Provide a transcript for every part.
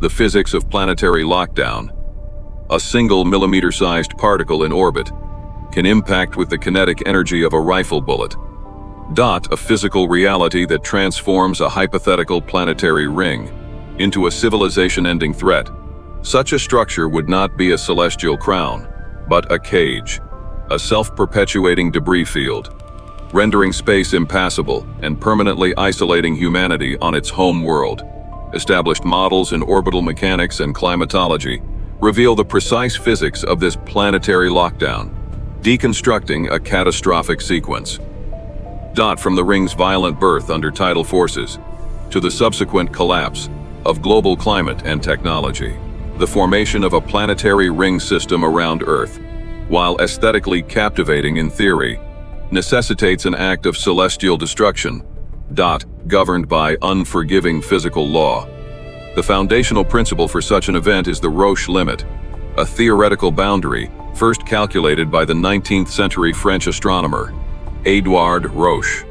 The physics of planetary lockdown. A single millimeter-sized particle in orbit can impact with the kinetic energy of a rifle bullet. A physical reality that transforms a hypothetical planetary ring into a civilization-ending threat. Such a structure would not be a celestial crown, but a cage, a self-perpetuating debris field, rendering space impassable and permanently isolating humanity on its home world. Established models in orbital mechanics and climatology reveal the precise physics of this planetary lockdown, deconstructing a catastrophic sequence. From the ring's violent birth under tidal forces to the subsequent collapse of global climate and technology, the formation of a planetary ring system around Earth, while aesthetically captivating in theory, necessitates an act of celestial destruction, governed by unforgiving physical law. The foundational principle for such an event is the Roche Limit, a theoretical boundary first calculated by the 19th century French astronomer, Édouard Roche.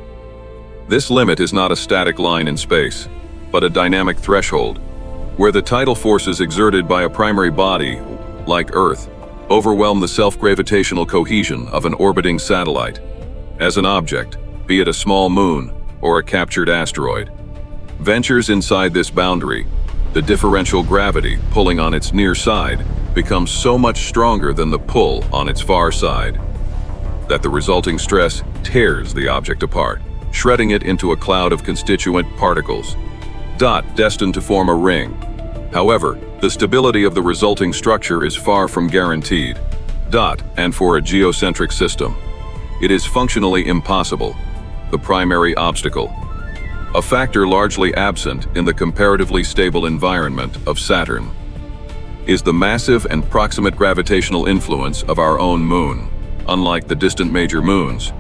This limit is not a static line in space, but a dynamic threshold, where the tidal forces exerted by a primary body, like Earth, overwhelm the self-gravitational cohesion of an orbiting satellite. As an object, be it a small moon or a captured asteroid, ventures inside this boundary, the differential gravity pulling on its near side becomes so much stronger than the pull on its far side that the resulting stress tears the object apart, shredding it into a cloud of constituent particles, destined to form a ring. However, the stability of the resulting structure is far from guaranteed. And for a geocentric system, it is functionally impossible, the primary obstacle. A factor largely absent in the comparatively stable environment of Saturn is the massive and proximate gravitational influence of our own moon, unlike the distant major moons,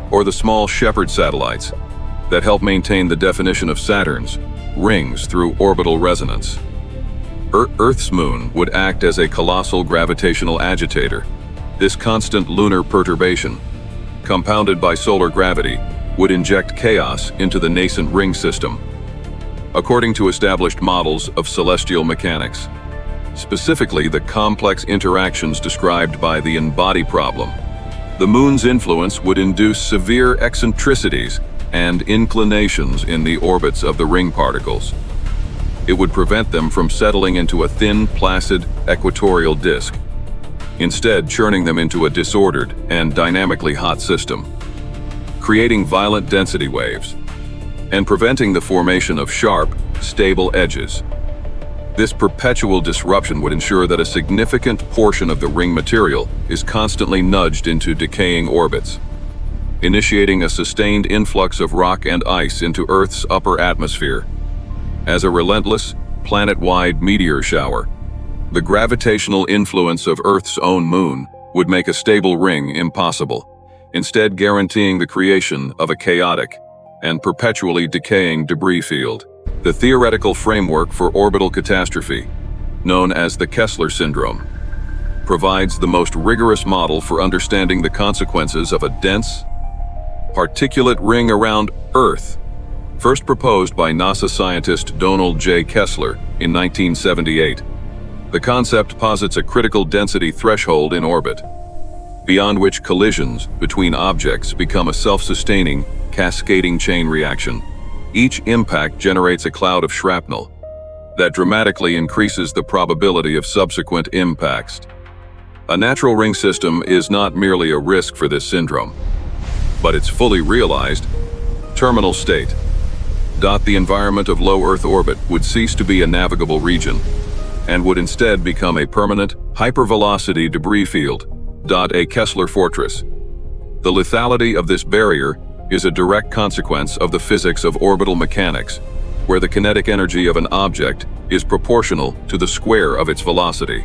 or the small shepherd satellites that help maintain the definition of Saturn's rings through orbital resonance. Earth's moon would act as a colossal gravitational agitator. This constant lunar perturbation, compounded by solar gravity, would inject chaos into the nascent ring system, according to established models of celestial mechanics. Specifically, the complex interactions described by the in-body problem. The moon's influence would induce severe eccentricities and inclinations in the orbits of the ring particles. It would prevent them from settling into a thin, placid, equatorial disk, instead churning them into a disordered and dynamically hot system, creating violent density waves, and preventing the formation of sharp, stable edges. This perpetual disruption would ensure that a significant portion of the ring material is constantly nudged into decaying orbits, initiating a sustained influx of rock and ice into Earth's upper atmosphere. As a relentless, planet-wide meteor shower, the gravitational influence of Earth's own moon would make a stable ring impossible, instead guaranteeing the creation of a chaotic and perpetually decaying debris field. The theoretical framework for orbital catastrophe, known as the Kessler Syndrome, provides the most rigorous model for understanding the consequences of a dense, particulate ring around Earth, first proposed by NASA scientist Donald J. Kessler in 1978. The concept posits a critical density threshold in orbit, beyond which collisions between objects become a self-sustaining, cascading chain reaction. Each impact generates a cloud of shrapnel that dramatically increases the probability of subsequent impacts. A natural ring system is not merely a risk for this syndrome, but its fully realized terminal state. The environment of low Earth orbit would cease to be a navigable region and would instead become a permanent, hypervelocity debris field, a Kessler fortress. The lethality of this barrier is a direct consequence of the physics of orbital mechanics, where the kinetic energy of an object is proportional to the square of its velocity.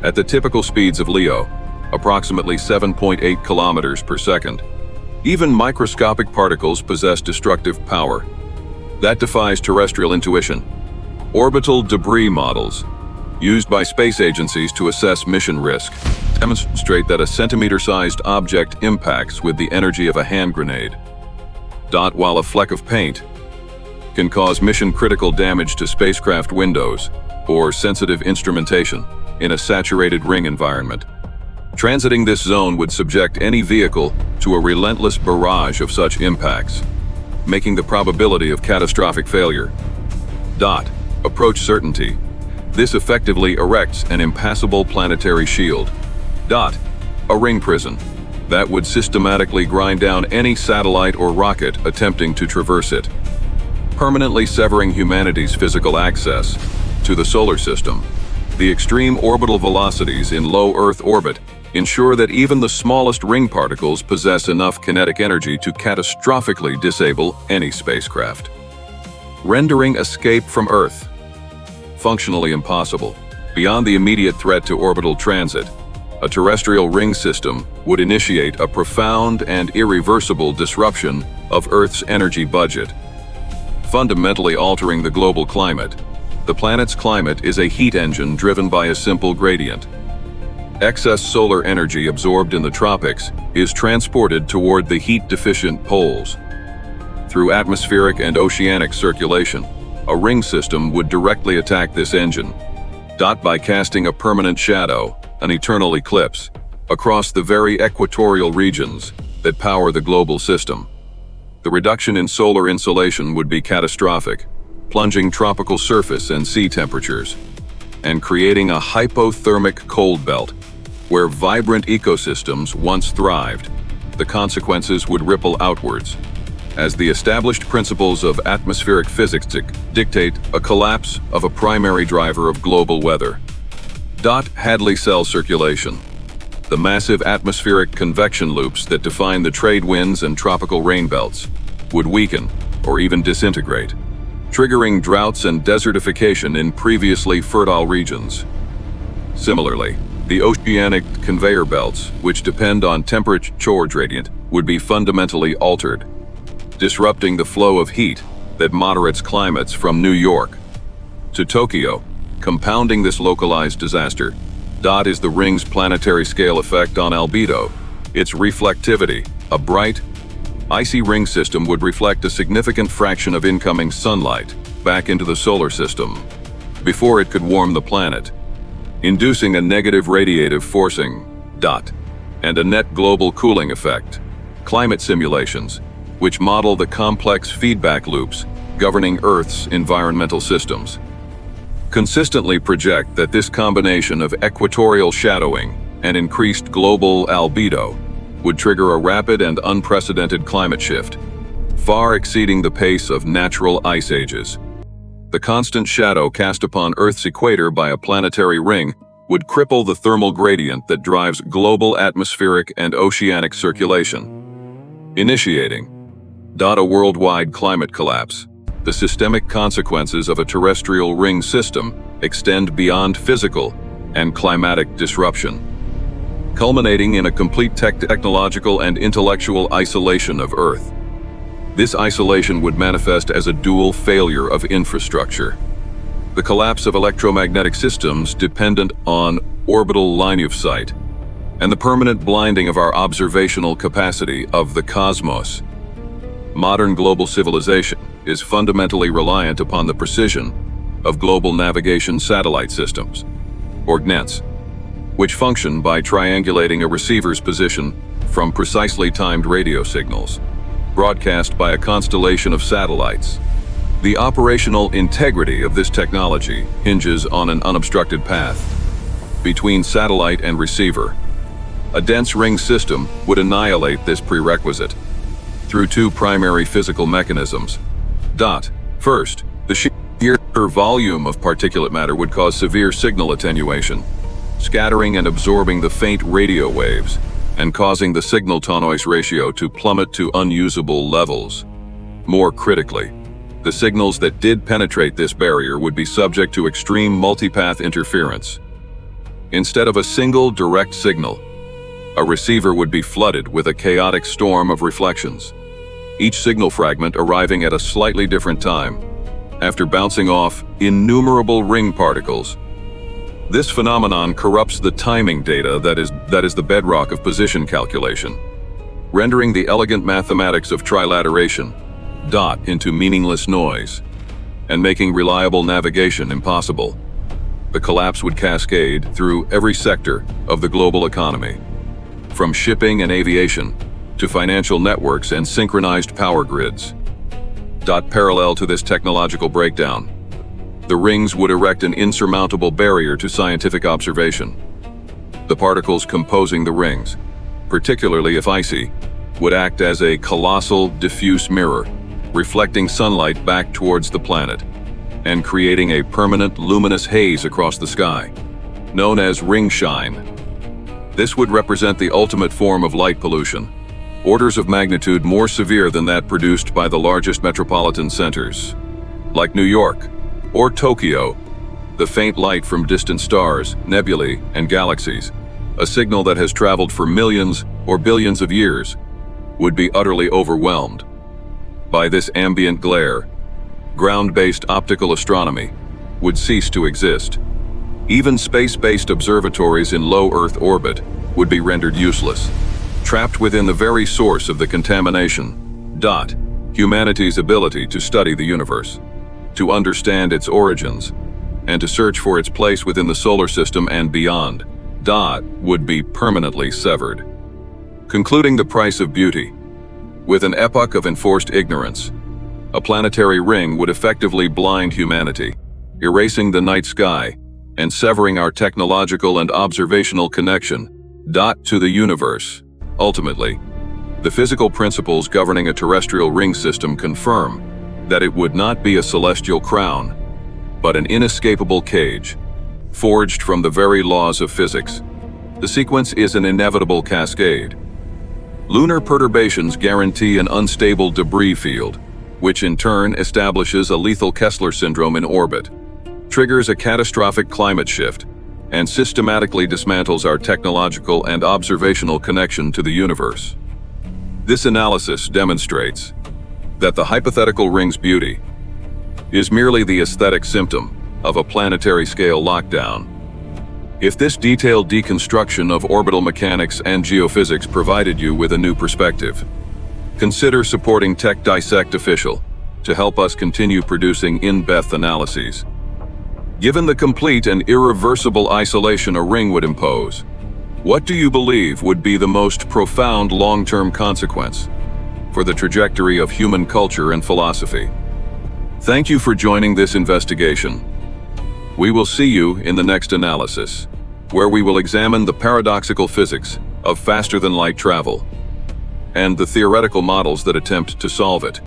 At the typical speeds of LEO, approximately 7.8 kilometers per second, even microscopic particles possess destructive power that defies terrestrial intuition. Orbital debris models, used by space agencies to assess mission risk, demonstrate that a centimeter-sized object impacts with the energy of a hand grenade, while a fleck of paint can cause mission-critical damage to spacecraft windows or sensitive instrumentation, in a saturated ring environment. Transiting this zone would subject any vehicle to a relentless barrage of such impacts, making the probability of catastrophic failure. Approach certainty. This effectively erects an impassable planetary shield. A ring prison that would systematically grind down any satellite or rocket attempting to traverse it, permanently severing humanity's physical access to the solar system. The extreme orbital velocities in low Earth orbit ensure that even the smallest ring particles possess enough kinetic energy to catastrophically disable any spacecraft, rendering escape from Earth functionally impossible. Beyond the immediate threat to orbital transit, a terrestrial ring system would initiate a profound and irreversible disruption of Earth's energy budget, fundamentally altering the global climate. The planet's climate is a heat engine driven by a simple gradient. Excess solar energy absorbed in the tropics is transported toward the heat-deficient poles. Through atmospheric and oceanic circulation, a ring system would directly attack this engine, by casting a permanent shadow, an eternal eclipse, across the very equatorial regions that power the global system. The reduction in solar insolation would be catastrophic, plunging tropical surface and sea temperatures, and creating a hypothermic cold belt where vibrant ecosystems once thrived. The consequences would ripple outwards, as the established principles of atmospheric physics dictate a collapse of a primary driver of global weather. Hadley cell circulation. The massive atmospheric convection loops that define the trade winds and tropical rain belts would weaken or even disintegrate, triggering droughts and desertification in previously fertile regions. Similarly, the oceanic conveyor belts, which depend on temperature gradient, would be fundamentally altered, disrupting the flow of heat that moderates climates from New York to Tokyo. Compounding this localized disaster, is the ring's planetary-scale effect on albedo. Its reflectivity, a bright, icy ring system would reflect a significant fraction of incoming sunlight back into the solar system before it could warm the planet, inducing a negative radiative forcing, and a net global cooling effect. Climate simulations, which model the complex feedback loops governing Earth's environmental systems, consistently project that this combination of equatorial shadowing and increased global albedo would trigger a rapid and unprecedented climate shift, far exceeding the pace of natural ice ages. The constant shadow cast upon Earth's equator by a planetary ring would cripple the thermal gradient that drives global atmospheric and oceanic circulation, initiating a worldwide climate collapse. The systemic consequences of a terrestrial ring system extend beyond physical and climatic disruption, culminating in a complete technological and intellectual isolation of Earth. This isolation would manifest as a dual failure of infrastructure. The collapse of electromagnetic systems dependent on orbital line of sight, and the permanent blinding of our observational capacity of the cosmos. Modern global civilization is fundamentally reliant upon the precision of global navigation satellite systems, or GNETs, which function by triangulating a receiver's position from precisely timed radio signals, broadcast by a constellation of satellites. The operational integrity of this technology hinges on an unobstructed path between satellite and receiver. A dense ring system would annihilate this prerequisite through two primary physical mechanisms. First, the sheer volume of particulate matter would cause severe signal attenuation, scattering and absorbing the faint radio waves and causing the signal-to-noise ratio to plummet to unusable levels. More critically, the signals that did penetrate this barrier would be subject to extreme multipath interference. Instead of a single direct signal, a receiver would be flooded with a chaotic storm of reflections, each signal fragment arriving at a slightly different time, after bouncing off innumerable ring particles. This phenomenon corrupts the timing data that is the bedrock of position calculation, rendering the elegant mathematics of trilateration, into meaningless noise, and making reliable navigation impossible. the collapse would cascade through every sector of the global economy, from shipping and aviation to financial networks and synchronized power grids. Parallel to this technological breakdown, the rings would erect an insurmountable barrier to scientific observation. The particles composing the rings, particularly if icy, would act as a colossal diffuse mirror, reflecting sunlight back towards the planet and creating a permanent luminous haze across the sky, known as ring shine. This would represent the ultimate form of light pollution, orders of magnitude more severe than that produced by the largest metropolitan centers, like New York or Tokyo. The faint light from distant stars, nebulae, and galaxies, a signal that has traveled for millions or billions of years, would be utterly overwhelmed by this ambient glare. Ground-based optical astronomy would cease to exist. Even space-based observatories in low Earth orbit would be rendered useless, trapped within the very source of the contamination. Humanity's ability to study the universe, to understand its origins, and to search for its place within the solar system and beyond, would be permanently severed. Concluding the price of beauty. With an epoch of enforced ignorance, a planetary ring would effectively blind humanity, erasing the night sky and severing our technological and observational connection to the universe. Ultimately, the physical principles governing a terrestrial ring system confirm that it would not be a celestial crown, but an inescapable cage, forged from the very laws of physics. The sequence is an inevitable cascade. Lunar perturbations guarantee an unstable debris field, which in turn establishes a lethal Kessler Syndrome in orbit, triggers a catastrophic climate shift, and systematically dismantles our technological and observational connection to the universe. This analysis demonstrates that the hypothetical ring's beauty is merely the aesthetic symptom of a planetary-scale lockdown. If this detailed deconstruction of orbital mechanics and geophysics provided you with a new perspective, consider supporting Dissect Official to help us continue producing in-depth analyses. Given the complete and irreversible isolation a ring would impose, what do you believe would be the most profound long-term consequence for the trajectory of human culture and philosophy? Thank you for joining this investigation. We will see you in the next analysis, where we will examine the paradoxical physics of faster-than-light travel and the theoretical models that attempt to solve it.